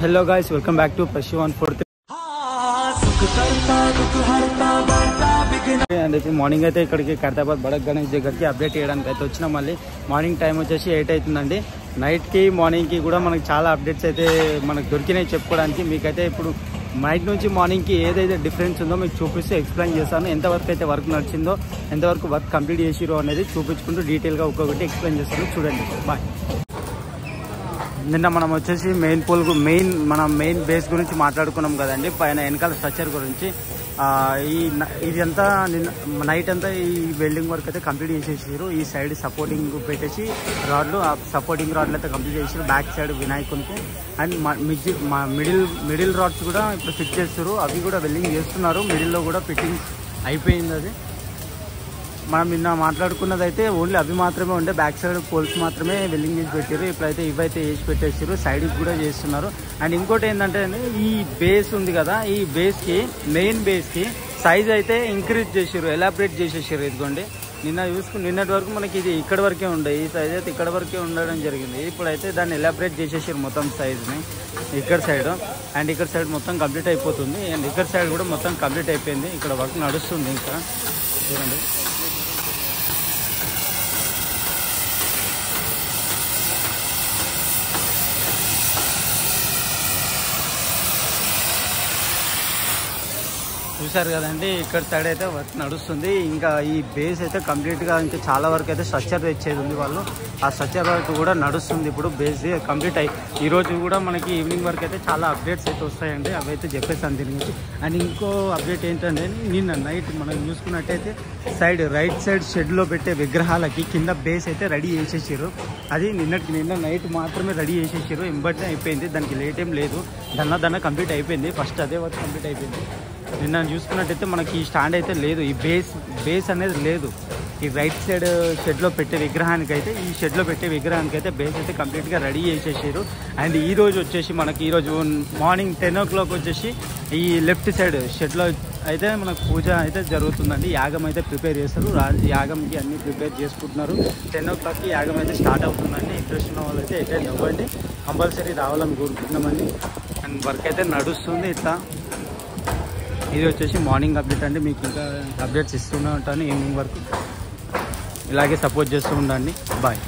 Hello guys, welcome back to पशु 143 and ఇప్పుడు morning అయితే ఇక్కడికి ఖైరతాబాద్ బడక్ గణేష్ దగ్గరికి అప్డేట్ చేయడానికి అయితే వచ్చినా. మళ్ళీ మార్నింగ్ టైం వచ్చేసి 8 అవుతుందండి. నైట్కి మార్నింగ్కి కూడా మనకి చాలా అప్డేట్స్ అయితే మనకు దొరికినాయి చెప్పుకోవడానికి. మీకైతే ఇప్పుడు నైట్ నుంచి మార్నింగ్కి ఏదైతే డిఫరెన్స్ ఉందో మీకు చూపిస్తూ ఎక్స్ప్లెయిన్ చేస్తాను. ఎంతవరకు అయితే వర్క్ నడిచిందో, ఎంతవరకు వర్క్ కంప్లీట్ చేసిరో అనేది చూపించుకుంటూ డీటెయిల్గా ఒక్కొక్కటి ఎక్స్ప్లెయిన్ చేస్తాను. చూడండి. బాయ్. నిన్న మనం వచ్చేసి మెయిన్ బేస్ గురించి మాట్లాడుకున్నాం కదండి, పైన వెనకాల స్ట్రక్చర్ గురించి. ఇదంతా నిన్న నైట్ అంతా ఈ వెల్డింగ్ వర్క్ అయితే కంప్లీట్ చేసేసారు. ఈ సైడ్ సపోర్టింగ్ పెట్టేసి సపోర్టింగ్ రాడ్లు అయితే కంప్లీట్ చేసారు. బ్యాక్ సైడ్ వినాయకునికి అండ్ మిడిల్ రాడ్స్ కూడా ఇప్పుడు ఫిట్ చేస్తారు. అవి కూడా వెల్డింగ్ చేస్తున్నారు. మిడిల్లో కూడా ఫిట్టింగ్ అయిపోయింది. అది మనం నిన్న మాట్లాడుకున్నది అయితే ఓన్లీ అవి మాత్రమే ఉండే, బ్యాక్ సైడ్ పోల్స్ మాత్రమే వెల్డింగ్ చేసి పెట్టారు. ఇప్పుడైతే ఇవైతే వేసి పెట్టేసారు, సైడ్కి కూడా చేస్తున్నారు. అండ్ ఇంకోటి ఏంటంటే ఈ బేస్ ఉంది కదా, ఈ మెయిన్ బేస్కి సైజ్ అయితే ఇంక్రీజ్ చేసారు, ఎలాబరేట్ చేసేసారు. ఇదిగోండి, నిన్నటి వరకు మనకి ఇది ఇక్కడ వరకే ఉండే, ఈ సైజ్ అయితే ఇక్కడ వరకే ఉండడం జరిగింది. ఇప్పుడైతే దాన్ని ఎలాబరేట్ చేసేసారు మొత్తం సైజ్ని ఇక్కడ సైడ్. అండ్ ఇక్కడ సైడ్ మొత్తం కంప్లీట్ అయిపోతుంది. అండ్ ఇక్కడ సైడ్ కూడా మొత్తం కంప్లీట్ అయిపోయింది. ఇక్కడ వర్క్ నడుస్తుంది ఇంకా. చూడండి, చూసారు కదండి, ఇక్కడ సైడ్ అయితే వర్క్ నడుస్తుంది. ఇంకా ఈ బేస్ అయితే కంప్లీట్గా ఇంకా చాలా వరకు అయితే స్ట్రక్చర్ తెచ్చేది ఉంది వాళ్ళు. ఆ స్ట్రక్చర్ వర్క్ కూడా నడుస్తుంది. ఇప్పుడు బేస్ కంప్లీట్ అయ్యి ఈరోజు కూడా మనకి ఈవినింగ్ వరకు అయితే చాలా అప్డేట్స్ అయితే వస్తాయండి. అవి అయితే చెప్పేస్తాను దీని గురించి. అండ్ ఇంకో అప్డేట్ ఏంటంటే, నిన్న నైట్ మనం చూసుకున్నట్టయితే రైట్ సైడ్ షెడ్లో పెట్టే విగ్రహాలకి కింద బేస్ అయితే రెడీ చేసేసారు. అది నిన్న నైట్ మాత్రమే రెడీ చేసేసారు. ఎంబటే అయిపోయింది, దానికి లేట్ ఏం లేదు. దన్న కంప్లీట్ అయిపోయింది. ఫస్ట్ అదే వర్క్ కంప్లీట్ అయిపోయింది. నిన్న చూసుకున్నట్టయితే మనకి ఈ స్టాండ్ అయితే లేదు, ఈ బేస్ అనేది లేదు. ఈ రైట్ సైడ్ షెడ్లో పెట్టే విగ్రహానికి అయితే బేస్ అయితే కంప్లీట్గా రెడీ చేసేసారు. అండ్ ఈరోజు వచ్చేసి మనకి ఈరోజు మార్నింగ్ 10 o'clock వచ్చేసి ఈ లెఫ్ట్ సైడ్ షెడ్లో అయితే మనకు పూజ అయితే జరుగుతుందండి. యాగం అయితే ప్రిపేర్ చేస్తారు. యాగంకి అన్నీ ప్రిపేర్ చేసుకుంటున్నారు. 10 o'clockకి యాగం అయితే స్టార్ట్ అవుతుందండి. ఇంట్రెస్ట్ ఉన్న వాళ్ళు అయితే అటెండ్ అవ్వండి, కంపల్సరీ రావాలని కోరుకుంటున్నామండి. అండ్ వర్క్ అయితే నడుస్తుంది ఇట్లా. ఇది వచ్చేసి మార్నింగ్ అప్డేట్ అండి. మీకు ఇంకా అప్డేట్స్ ఇస్తూనే ఉంటాను ఈవినింగ్ వరకు. ఇలాగే సపోర్ట్ చేస్తూ ఉండండి. బాయ్.